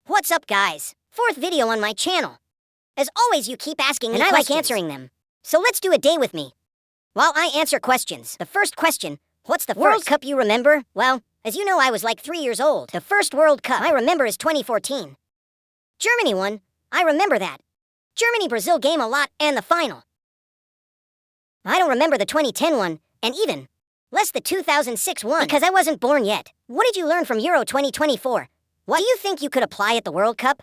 What's up, guys? Fourth video on my channel. As always, you keep asking me questions. And I like answering them. So let's do a day with me while I answer questions. The first question, what's the World Cup you remember? Well, as you know, I was like 3 years old. The first World Cup I remember is 2014. Germany won. I remember that. Germany-Brazil game a lot, and the final. I don't remember the 2010 one, and even less the 2006 one, because I wasn't born yet. What did you learn from Euro 2024? What do you think you could apply at the World Cup?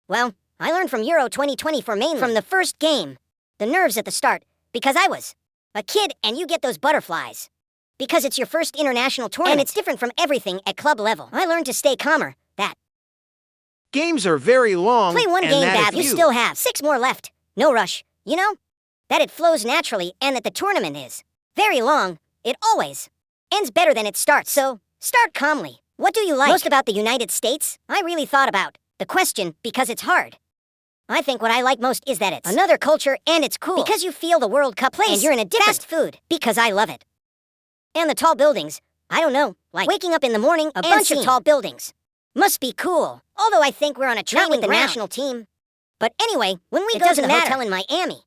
Well, I learned from Euro 2024 mainly from the first game. The nerves at the start, because I was a kid and you get those butterflies. Because it's your first international tournament, and it's different from everything at club level. I learned to stay calmer, that games are very long. Play one game badly, you still have 6 more left. No rush, you know? That it flows naturally and that the tournament is very long. It always ends better than it starts, so start calmly. What do you like most about the United States? I really thought about the question because it's hard. I think what I like most is that it's another culture and it's cool. Because you feel the World Cup place and you're in a different fast food because I love it. And the tall buildings, I don't know, like waking up in the morning, a bunch of tall buildings. Must be cool. Although I think we're on a train with the national team. But anyway, when we go to the hotel in Miami,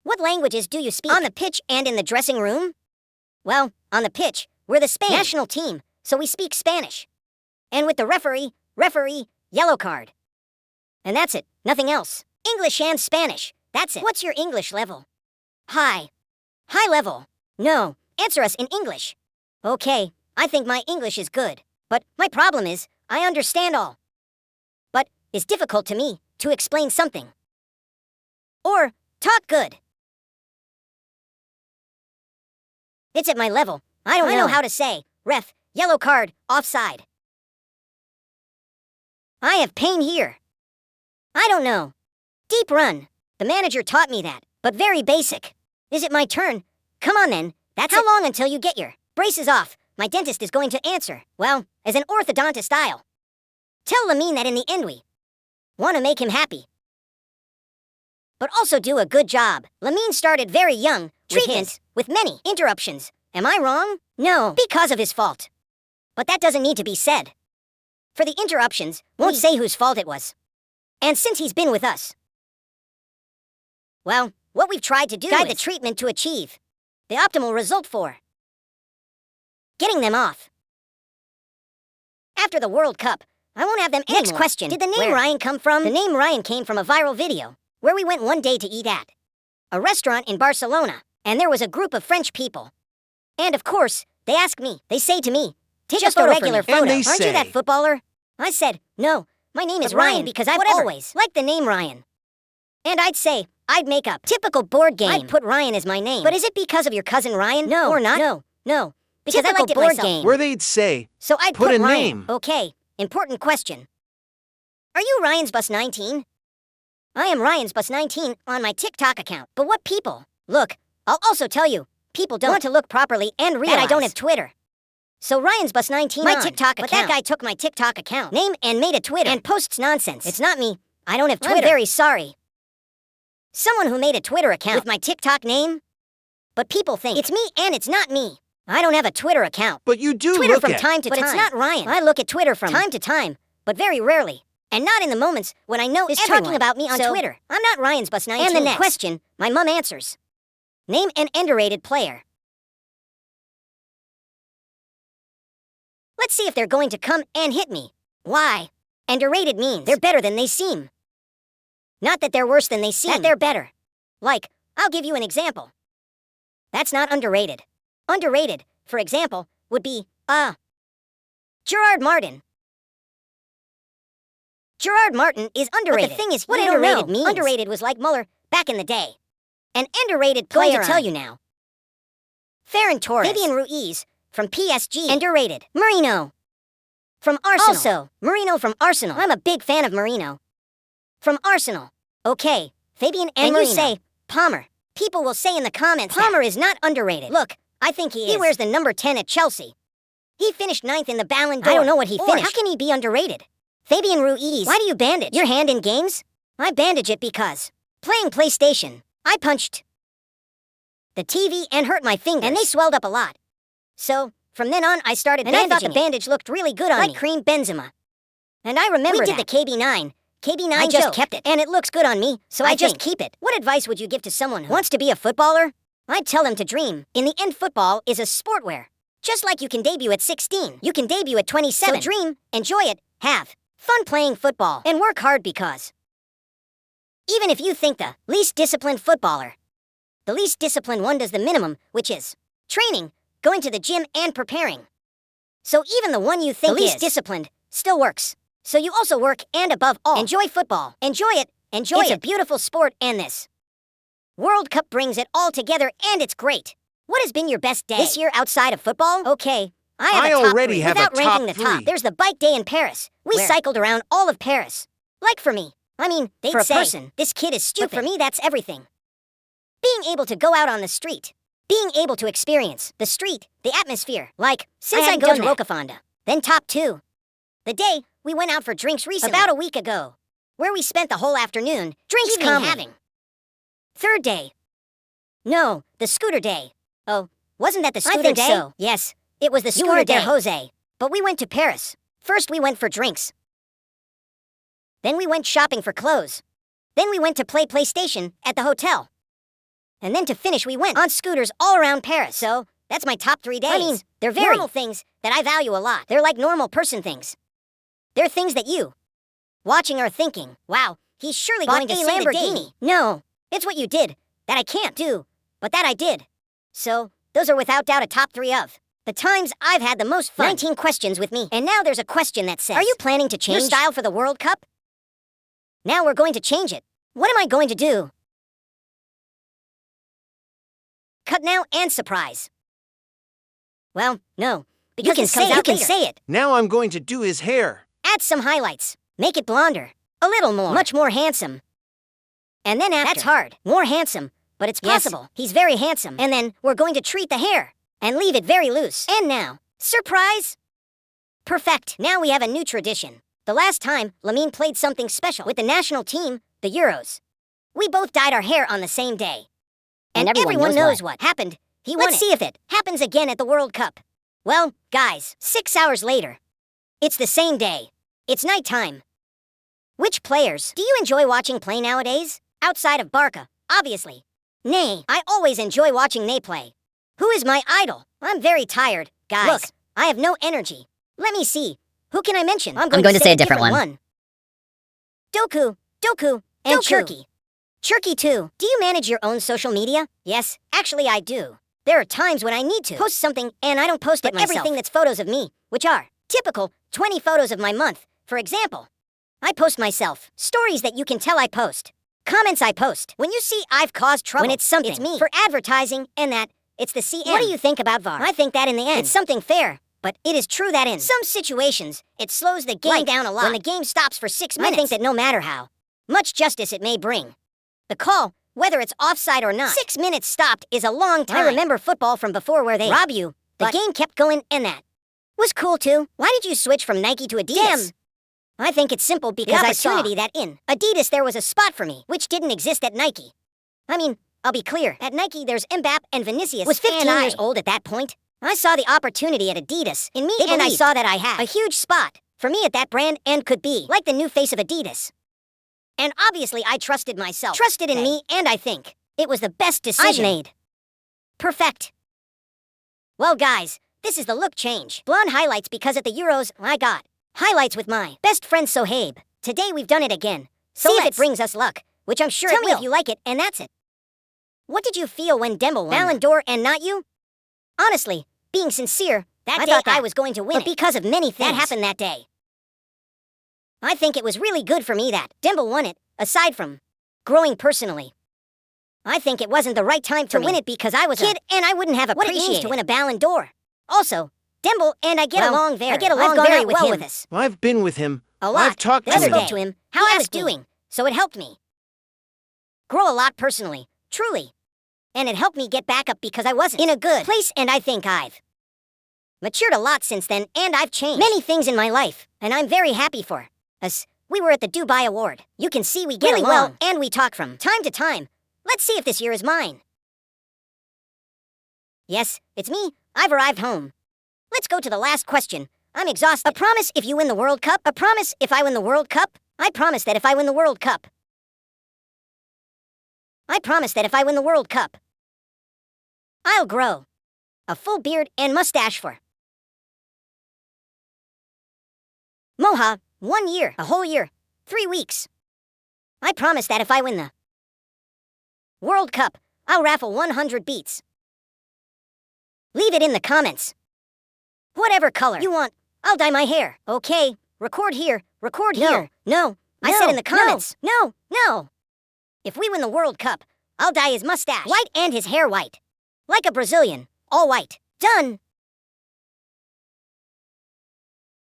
what languages do you speak? On the pitch and in the dressing room? Well, on the pitch, we're the Spain national team, so we speak Spanish. And with the referee, yellow card. And that's it, nothing else. English and Spanish, that's it. What's your English level? High. High level. No, answer us in English. Okay, I think my English is good. But my problem is, I understand all. But it's difficult to me to explain something. Or talk good. It's at my level. I don't know how to say, ref, yellow card, offside. I have pain here. I don't know. Deep run. The manager taught me that, but very basic. Is it my turn? Come on then. That's how long until you get your braces off? My dentist is going to answer. Well, as an orthodontist style. Tell Lamine that in the end we want to make him happy. But also do a good job. Lamine started very young, with many interruptions. Am I wrong? No, because of his fault. But that doesn't need to be said. For the interruptions, won't say whose fault it was. And since he's been with us, well, what we've tried to do guide the treatment to achieve the optimal result for getting them off. After the World Cup, I won't have them anymore. Next question, did the name Ryan come from? The name Ryan came from a viral video where we went one day to eat at a restaurant in Barcelona, and there was a group of French people. And of course, they asked me, they say to me, take just a regular photo. Aren't you that footballer? I said, no, my name is Ryan because I've always liked the name Ryan. And I'd say, I'd make up typical board game. I'd put Ryan as my name. But is it because of your cousin Ryan? No, or not? No. Because typical I liked it board myself. Game. Where they'd say, so I'd put a Ryan. Name. Okay, important question. Are you Ryan's Bus 19? I am Ryan's Bus 19 on my TikTok account. But what people? Look, I'll also tell you, people don't want to look properly and realize that I don't have Twitter. So Ryan's Bus 19 my TikTok account. But that guy took my TikTok account name and made a Twitter and posts nonsense. It's not me. I don't have Twitter. I'm very sorry. Someone who made a Twitter account with my TikTok name. But people think it's me and it's not me. I don't have a Twitter account. But you do Twitter look from at time to time. But it's not Ryan. I look at Twitter from time to time, but very rarely. And not in the moments when I know is talking about me on Twitter. I'm not Ryan's Bus 19. And the next question, my mom answers. Name an underrated player. Let's see if they're going to come and hit me. Why? Underrated means they're better than they seem. Not that they're worse than they seem. That they're better. Like, I'll give you an example. That's not underrated. Underrated, for example, would be, Gerard Martin. Gerard Martin is underrated. But the thing is, what underrated means? Underrated was like Muller back in the day. An underrated player, going to tell you now. Ferran Torres. Fabian Ruiz from PSG. Underrated. Marino from Arsenal. Also, Marino from Arsenal. I'm a big fan of Marino. From Arsenal. Okay, Fabian and Marino. You say, Palmer. People will say in the comments Palmer is not underrated. Look, I think he is. He wears the number 10 at Chelsea. He finished 9th in the Ballon d'Or. I don't know what he finished. How can he be underrated? Fabian Ruiz. Why do you bandage your hand in games? I bandage it because playing PlayStation, I punched the TV and hurt my fingers. And they swelled up a lot. So, from then on, I started bandaging. And I thought the bandage looked really good on me. Like Karim Benzema. And I remember we did the KB9. KB9 I just kept it, and it looks good on me, so I just keep it. What advice would you give to someone who wants to be a footballer? I'd tell them to dream. In the end, football is a sportwear. Just like you can debut at 16, you can debut at 27. So dream, enjoy it, have fun playing football, and work hard because even if you think the least disciplined footballer, the least disciplined one does the minimum, which is training, going to the gym, and preparing. So even the one you think the least disciplined still works. So you also work, and above all, enjoy football. Enjoy it. Enjoy it. It's a beautiful sport, and this World Cup brings it all together, and it's great. What has been your best day this year outside of football? Okay, I already have Without a top ranking the three. top. There's the bike day in Paris. We cycled around all of Paris. Like for me. I mean, they'd for a person, this kid is stupid. But for me, that's everything. Being able to go out on the street. Being able to experience the street, the atmosphere. Like, since I go to Rocafonda. Then top two. The day we went out for drinks recently. About a week ago. Where we spent the whole afternoon drinks having. Third day. No, the scooter day. Oh, wasn't that the scooter day? I think so. Yes, it was the scooter day, Jose. But we went to Paris. First we went for drinks. Then we went shopping for clothes. Then we went to play PlayStation at the hotel. And then to finish we went on scooters all around Paris. So, that's my top 3 days. I mean, they're very normal things that I value a lot. They're like normal person things. They're things that you, watching, are thinking, wow, he's surely going to see Lamborghini. No, it's what you did that I can't do, but that I did. So, those are without doubt a top 3 of the times I've had the most fun. 19 questions with me. And now there's a question that says, are you planning to change your style for the World Cup? Now we're going to change it. What am I going to do? Cut now and surprise. Well, no, because you can say it. Now I'm going to do his hair. Add some highlights. Make it blonder. A little more. Much more handsome. And then after. That's hard. More handsome. But it's possible. Yes, he's very handsome. And then we're going to treat the hair and leave it very loose. And now, surprise! Perfect. Now we have a new tradition. The last time, Lamine played something special with the national team, the Euros. We both dyed our hair on the same day. And everyone knows what happened. He won. Let's see if it happens again at the World Cup. Well, guys, 6 hours later. It's the same day. It's nighttime. Which players do you enjoy watching play nowadays? Outside of Barca, obviously. Nay, I always enjoy watching they play. Who is my idol? I'm very tired, guys. Look, I have no energy. Let me see. Who can I mention? I'm going to say a different one. Doku, and Cherky. Cherky too. Do you manage your own social media? Yes, actually I do. There are times when I need to post something and I don't post it myself. Everything that's photos of me, which are typical 20 photos of my month, for example. I post myself. Stories that you can tell I post. Comments I post. When you see I've caused trouble, when it's something, it's me. For advertising and that, it's the CM. What do you think about VAR? I think that in the end, it's something fair. But it is true that in some situations, it slows the game down a lot. When the game stops for 6 minutes, I think that no matter how much justice it may bring, the call, whether it's offside or not, 6 minutes stopped is a long time. I remember football from before where they rob you. The game kept going, and that was cool too. Why did you switch from Nike to Adidas? Damn. I think it's simple because I saw that in Adidas there was a spot for me, which didn't exist at Nike. I mean, I'll be clear. At Nike, there's Mbappe and Vinicius. Was 15 years old at that point. I saw the opportunity at Adidas in me, and I saw that I had a huge spot for me at that brand and could be like the new face of Adidas. And obviously, I trusted myself. Trusted in me, and I think it was the best decision I've made. Perfect. Well, guys, this is the look change. Blonde highlights because at the Euros, I got highlights with my best friend Sohaib. Today we've done it again. So see if it brings us luck, which I'm sure it will. Tell me if you like it, and that's it. What did you feel when Demba won Ballon d'Or and not you? Honestly, being sincere, I thought I was going to win, but because of many things that happened that day. I think it was really good for me that Demba won it, aside from growing personally. I think it wasn't the right time to win it because I was a kid and I wouldn't have appreciated what it means to win a Ballon d'Or. Also, Demba and I get along very well with us. I've been with him. A lot. I've talked to him. I spoke to him how I was doing, so it helped me grow a lot personally, truly. And it helped me get back up because I wasn't in a good place, and I think I've matured a lot since then, and I've changed many things in my life, and I'm very happy for us. We were at the Dubai Award. You can see we get really well, and we talk from time to time. Let's see if this year is mine. Yes, it's me. I've arrived home. Let's go to the last question. I'm exhausted. A promise if you win the World Cup? A promise if I win the World Cup? I promise that if I win the World Cup. I promise that if I win the World Cup, I'll grow a full beard and mustache for Moha, 1 year, a whole year, 3 weeks. I promise that if I win the World Cup, I'll raffle 100 beats. Leave it in the comments. Whatever color you want, I'll dye my hair. Okay, record here, record here. No, I said in the comments. No. If we win the World Cup, I'll dye his mustache white and his hair white. Like a Brazilian, all white. Done.